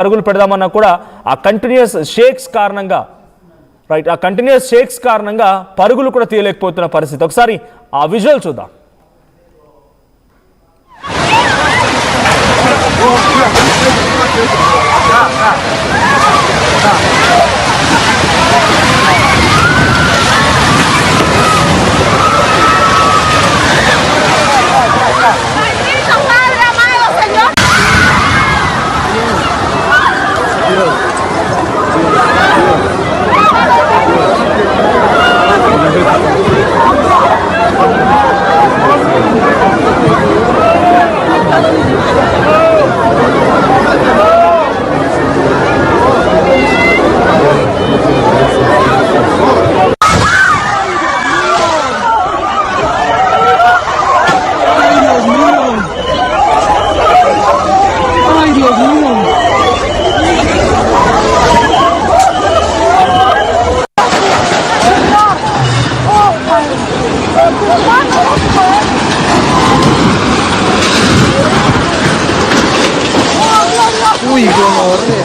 పరుగులు పెడదామన్నా కూడా ఆ కంటిన్యూస్ షేక్స్ కారణంగా రైట్ ఆ కంటిన్యూస్ షేక్స్ కారణంగా పరుగులు కూడా తీయలేకపోతున్న పరిస్థితి. ఒకసారి ఆ విజువల్ చూద్దాం. Uy, cómo horrible.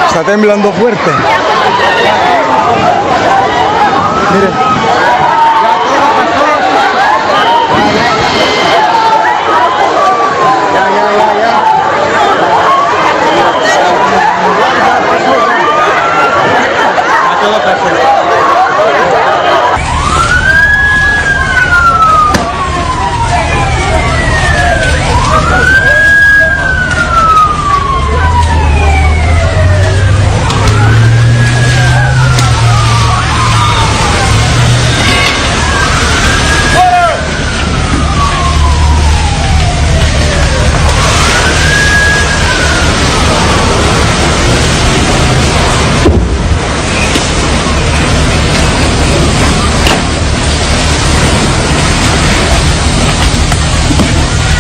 Está temblando fuerte. Miren.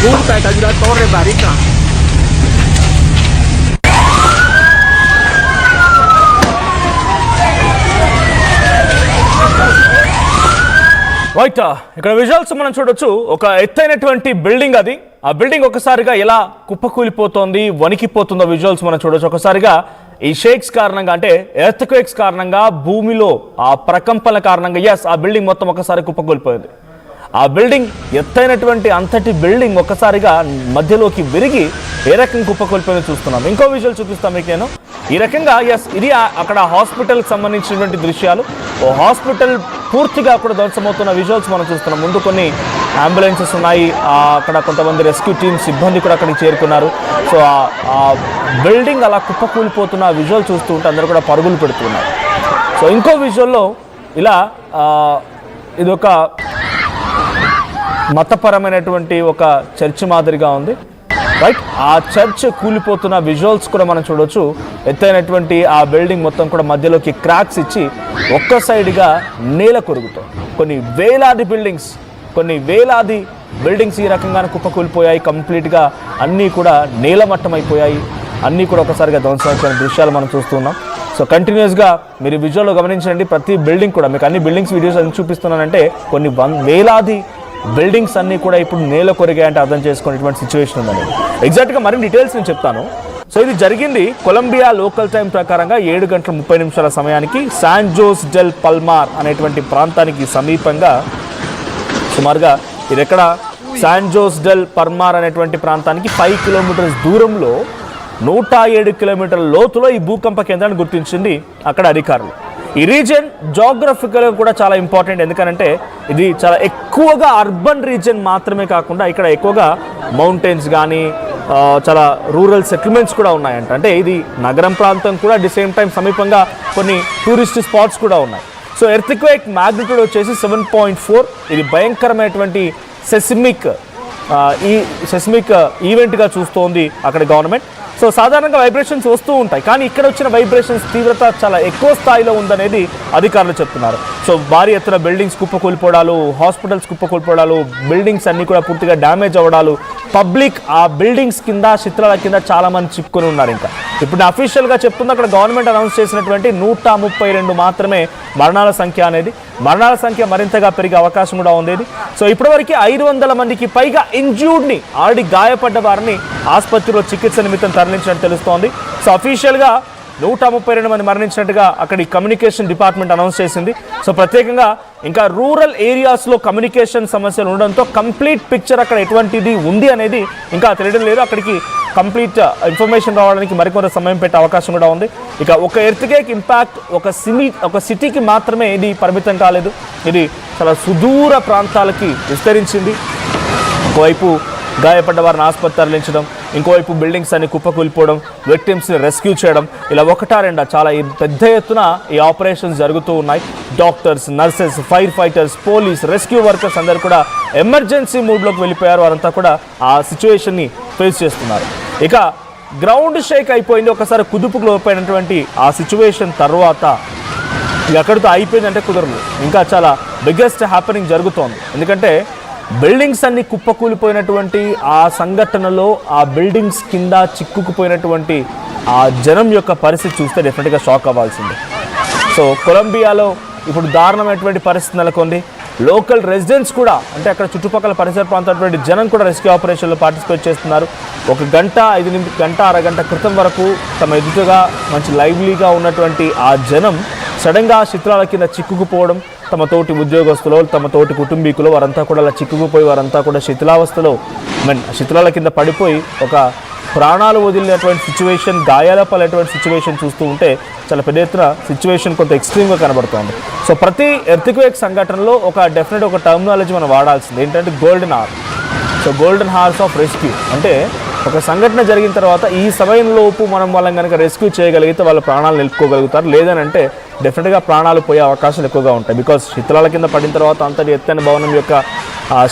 Puta, cayó la torre, marica. Right ఇక్కడ విజువల్స్ మనం చూడొచ్చు. ఒక ఎత్తైనటువంటి బిల్డింగ్ అది. ఆ బిల్డింగ్ ఒకసారిగా ఎలా కుప్పకూలిపోతోంది, వణికిపోతుందో విజువల్స్ మనం చూడొచ్చు. ఒకసారిగా ఈ షేక్స్ కారణంగా అంటే ఎర్త్క్వేక్స్ కారణంగా భూమిలో ఆ ప్రకంపనల కారణంగా ఆ బిల్డింగ్ మొత్తం ఒకసారి కుప్పకూలిపోయింది. ఆ బిల్డింగ్ ఎత్తైనటువంటి అంతటి బిల్డింగ్ ఒక్కసారిగా మధ్యలోకి విరిగి ఏ రకంగా కుప్పకూలిపోయిందో చూస్తున్నాం. ఇంకో విజువల్ చూపిస్తాం మీకు నేను. ఈ రకంగా ఇది అక్కడ హాస్పిటల్కి సంబంధించినటువంటి దృశ్యాలు. ఓ హాస్పిటల్ పూర్తిగా కూడా ధ్వంసమవుతున్న విజువల్స్ మనం చూస్తున్నాం. ముందు కొన్ని అంబులెన్సెస్ ఉన్నాయి, అక్కడ కొంతమంది రెస్క్యూ టీమ్ సిబ్బంది కూడా అక్కడికి చేరుకున్నారు. సో ఆ బిల్డింగ్ అలా కుప్పకూలిపోతున్న విజువల్ చూస్తూ ఉంటే అందరూ కూడా పరుగులు పెడుతున్నారు. సో ఇంకో విజువల్లో ఇలా ఇది ఒక మతపరమైనటువంటి ఒక చర్చ్ మాదిరిగా ఉంది. రైట్ ఆ చర్చ్ కూలిపోతున్న విజువల్స్ కూడా మనం చూడవచ్చు. ఎత్తైనటువంటి ఆ బిల్డింగ్ మొత్తం కూడా మధ్యలోకి క్రాక్స్ ఇచ్చి ఒక్క సైడ్గా నేల కొరుగుతాం. కొన్ని వేలాది బిల్డింగ్స్ ఈ రకంగా కుప్పకూలిపోయాయి. కంప్లీట్గా అన్నీ కూడా నేలమట్టం అయిపోయాయి. అన్నీ కూడా ఒకసారిగా ధ్వంసమైన దృశ్యాలు మనం చూస్తున్నాం. సో కంటిన్యూస్గా మీరు విజువల్లో గమనించండి. ప్రతి బిల్డింగ్ కూడా మీకు అన్ని బిల్డింగ్స్ వీడియోస్ అన్ని చూపిస్తున్నానంటే కొన్ని వేలాది బిల్డింగ్స్ అన్నీ కూడా ఇప్పుడు నేల కొరిగాయంటే అర్థం చేసుకునేటువంటి సిచ్యువేషన్ ఉందండి. ఎగ్జాక్ట్గా మరిన్ని డీటెయిల్స్ నేను చెప్తాను. సో ఇది జరిగింది కొలంబియా లోకల్ టైం ప్రకారంగా 7:30 సమయానికి శాన్ జోస్ డెల్ పల్మార్ అనేటువంటి ప్రాంతానికి సమీపంగా సుమారుగా ఇది ఎక్కడ శాన్ జోస్ డెల్ పల్మార్ అనేటువంటి ప్రాంతానికి 5 కిలోమీటర్స్ దూరంలో 107 కిలోమీటర్ల లోతులో ఈ భూకంప కేంద్రాన్ని గుర్తించింది అక్కడ అధికారులు. ఈ రీజన్ జాగ్రఫికల్గా కూడా చాలా ఇంపార్టెంట్. ఎందుకంటే ఇది చాలా ఎక్కువగా అర్బన్ రీజన్ మాత్రమే కాకుండా ఇక్కడ ఎక్కువగా మౌంటైన్స్ కానీ చాలా రూరల్ సెటిల్మెంట్స్ కూడా ఉన్నాయంట. అంటే ఇది నగరం ప్రాంతం కూడా అట్ ది సేమ్ టైం సమీపంగా కొన్ని టూరిస్ట్ స్పాట్స్ కూడా ఉన్నాయి. సో ఎర్త్క్వేక్ మ్యాగ్నిట్యూడ్ వచ్చేసి 7.4. ఇది భయంకరమైనటువంటి సెస్మిక్ ఈవెంట్గా చూస్తోంది అక్కడ గవర్నమెంట్. సో సాధారణంగా వైబ్రేషన్స్ వస్తూ ఉంటాయి, కానీ ఇక్కడ వచ్చిన వైబ్రేషన్స్ తీవ్రత చాలా ఎక్కువ స్థాయిలో ఉందనేది అధికారులు చెప్తున్నారు. సో భారీ ఎత్తున బిల్డింగ్స్ కుప్పకూలిపోవడాలు, హాస్పిటల్స్ కుప్పకూలిపోవడాలు, బిల్డింగ్స్ అన్నీ కూడా పూర్తిగా డ్యామేజ్ అవ్వడాలు, పబ్లిక్ ఆ బిల్డింగ్స్ కింద శిథిలాల కింద చాలా మంది చిక్కుని ఉన్నారు. ఇంకా ఇప్పుడు అఫీషియల్గా చెప్తుంది అక్కడ గవర్నమెంట్ అనౌన్స్ చేసినటువంటి 132 మాత్రమే మరణాల సంఖ్య అనేది. మరణాల సంఖ్య మరింతగా పెరిగే అవకాశం కూడా ఉంది. సో ఇప్పటివరకు 500 మందికి పైగా ఇంజ్యూర్డ్ని, ఆల్రెడీ గాయపడ్డ వారిని ఆసుపత్రిలో చికిత్స నిమిత్తం తరలించినట్టు తెలుస్తోంది. సో అఫీషియల్గా 132 మంది మరణించినట్టుగా అక్కడి కమ్యూనికేషన్ డిపార్ట్మెంట్ అనౌన్స్ చేసింది. సో ప్రత్యేకంగా ఇంకా రూరల్ ఏరియాస్లో కమ్యూనికేషన్ సమస్యలు ఉండడంతో కంప్లీట్ పిక్చర్ అక్కడ ఎటువంటిది ఉంది అనేది ఇంకా తెలియడం లేదు. అక్కడికి కంప్లీట్ ఇన్ఫర్మేషన్ రావడానికి మరికొంత సమయం పెట్టే అవకాశం కూడా ఉంది. ఇక ఒక ఎర్త్క్వేక్ ఇంపాక్ట్ ఒక సిటీకి మాత్రమే ఇది పరిమితం కాలేదు, ఇది చాలా సుదూర ప్రాంతాలకి విస్తరించింది. ఒకవైపు గాయపడ్డ వారిని ఆసుపత్రి తరలించడం, ఇంకోవైపు బిల్డింగ్స్ అన్ని కుప్పకూలిపోవడం, విక్టిమ్స్ని రెస్క్యూ చేయడం, ఇలా ఒకటా రెండా చాలా పెద్ద ఎత్తున ఈ ఆపరేషన్స్ జరుగుతూ ఉన్నాయి. Doctors, nurses, fire fighters, police, rescue workers అందరూ కూడా ఎమర్జెన్సీ మూడ్లోకి వెళ్ళిపోయారు. వారంతా కూడా ఆ సిచ్యువేషన్ని ఫేస్ చేస్తున్నారు. ఇక గ్రౌండ్ షేక్ అయిపోయింది, ఒకసారి కుదుపుకు లోపైనటువంటి ఆ సిచ్యువేషన్ తర్వాత ఇది అక్కడితో అయిపోయిందంటే కుదరదు. ఇంకా చాలా బిగ్గెస్ట్ హ్యాపెనింగ్ జరుగుతోంది. ఎందుకంటే బిల్డింగ్స్ అన్ని కుప్పకూలిపోయినటువంటి ఆ సంఘటనలో ఆ బిల్డింగ్స్ కింద చిక్కుకుపోయినటువంటి ఆ జనం యొక్క పరిస్థితి చూస్తే డెఫినెట్గా షాక్ అవ్వాల్సిందే. సో కొలంబియాలో ఇప్పుడు దారుణమైనటువంటి పరిస్థితి నెలకొంది. లోకల్ రెసిడెంట్స్ కూడా, అంటే అక్కడ చుట్టుపక్కల పరిసర ప్రాంతాలటువంటి జనం కూడా రెస్క్యూ ఆపరేషన్లో పార్టిసిపేట్ చేస్తున్నారు. 1 గంట 5 గంట అరగంట క్రితం వరకు తమ ఎదుటగా మంచి లైవ్లీగా ఉన్నటువంటి ఆ జనం సడన్గా శిథిలాల కింద చిక్కుకుపోవడం, తమ తోటి ఉద్యోగస్తులు, తమ తోటి కుటుంబీకులు వారంతా కూడా అలా చిక్కుకుపోయి వారంతా కూడా శిథిలావస్థలో శిథిలాల కింద పడిపోయి ఒక ప్రాణాలు వదిలినటువంటి సిచ్యువేషన్, గాయాల పాలైనటువంటి సిచ్యువేషన్ చూస్తూ ఉంటే చాలా పెద్ద ఎత్తున సిచ్యువేషన్ కొంత ఎక్స్ట్రీమ్గా కనబడుతోంది. సో ప్రతి ఎర్త్క్వేక్ సంఘటనలో ఒక టర్మినాలజీ మనం వాడాల్సింది ఏంటంటే golden hour. So golden hours of rescue అంటే ఒక సంఘటన జరిగిన తర్వాత ఈ సమయంలోపు మనం వాళ్ళని కనుక రెస్క్యూ చేయగలిగితే వాళ్ళ ప్రాణాలు నిలుపుకోగలుగుతారు. లేదనంటే డెఫినెట్గా ప్రాణాలు పోయే అవకాశాలు ఎక్కువగా ఉంటాయి. బికాస్ శిథిలాల కింద పడిన తర్వాత అంతటి ఎత్తైన భవనం యొక్క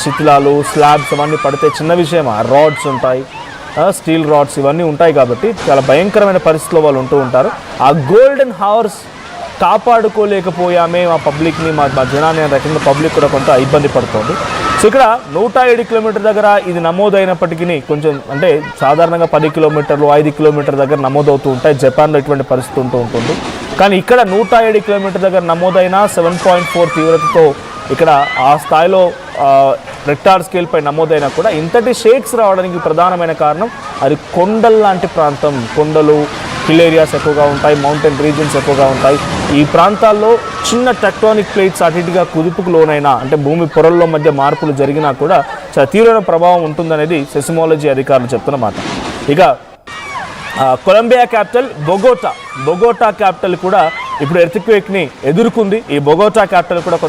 శిథిలాలు, స్లాబ్స్ అవన్నీ పడితే చిన్న విషయమా, రాడ్స్ ఉంటాయి, స్టీల్ రాడ్స్ ఇవన్నీ ఉంటాయి కాబట్టి చాలా భయంకరమైన పరిస్థితిలో వాళ్ళు ఉంటూ ఉంటారు. ఆ గోల్డెన్ హవర్స్ కాపాడుకోలేకపోయామే మా పబ్లిక్ని, మా జనాన్ని అనే రకంగా పబ్లిక్ కూడా కొంత ఇబ్బంది పడుతుంది. సో ఇక్కడ 107 కిలోమీటర్ దగ్గర ఇది నమోదైనప్పటికీ కొంచెం అంటే సాధారణంగా 10 కిలోమీటర్లు 5 కిలోమీటర్ దగ్గర నమోదవుతూ ఉంటాయి. జపాన్లో ఇటువంటి పరిస్థితి ఉంటుంది. కానీ ఇక్కడ 107 కిలోమీటర్ దగ్గర నమోదైన 7.4 తీవ్రతతో ఇక్కడ ఆ స్థాయిలో రెక్టార్ స్కేల్పై నమోదైనా కూడా ఇంతటి షేక్స్ రావడానికి ప్రధానమైన కారణం అది కొండల్లాంటి ప్రాంతం. కొండలు, హిల్ ఏరియాస్ ఎక్కువగా ఉంటాయి, మౌంటైన్ రీజియన్స్ ఎక్కువగా ఉంటాయి. ఈ ప్రాంతాల్లో చిన్న టెక్టానిక్ ప్లేట్స్ అటు ఇటుగా కుదుపుకు లోనైనా, అంటే భూమి పొరల్లో మధ్య మార్పులు జరిగినా కూడా చాలా తీవ్రమైన ప్రభావం ఉంటుందనేది సెస్మాలజీ అధికారులు చెప్తున్నమాట. ఇక కొలంబియా క్యాపిటల్ బొగోటా క్యాపిటల్ కూడా ఇప్పుడు ఎర్త్క్వేక్ని ఎదుర్కొంది. ఈ బొగోటా క్యాపిటల్ కూడా